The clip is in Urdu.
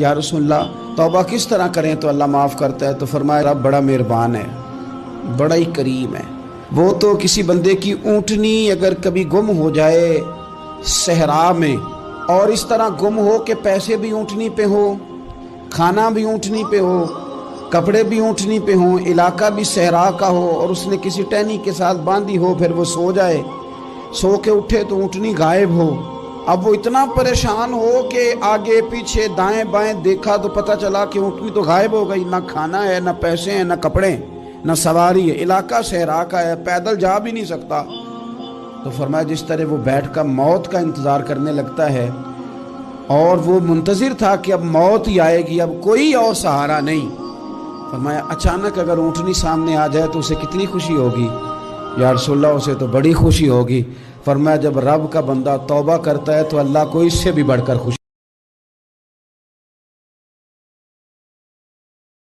یا رسول اللہ توبہ کس طرح کریں تو اللہ معاف کرتا ہے؟ تو فرمایا رب بڑا مہربان ہے، بڑا ہی کریم ہے۔ وہ تو کسی بندے کی اونٹنی اگر کبھی گم ہو جائے صحرا میں، اور اس طرح گم ہو کہ پیسے بھی اونٹنی پہ ہو، کھانا بھی اونٹنی پہ ہو، کپڑے بھی اونٹنی پہ ہوں، علاقہ بھی صحرا کا ہو، اور اس نے کسی ٹہنی کے ساتھ باندھی ہو، پھر وہ سو جائے، سو کے اٹھے تو اونٹنی غائب ہو۔ اب وہ اتنا پریشان ہو کہ آگے پیچھے دائیں بائیں دیکھا تو پتہ چلا کہ اونٹنی تو غائب ہو گئی، نہ کھانا ہے، نہ پیسے ہیں، نہ کپڑے، نہ سواری ہے، علاقہ صحرا کا ہے، پیدل جا بھی نہیں سکتا۔ تو فرمایا جس طرح وہ بیٹھ کر موت کا انتظار کرنے لگتا ہے، اور وہ منتظر تھا کہ اب موت ہی آئے گی، اب کوئی اور سہارا نہیں۔ فرمایا اچانک اگر اونٹنی سامنے آ جائے تو اسے کتنی خوشی ہوگی؟ یا رسول اللہ اسے تو بڑی خوشی ہوگی۔ فرمایا جب رب کا بندہ توبہ کرتا ہے تو اللہ کو اس سے بھی بڑھ کر خوشی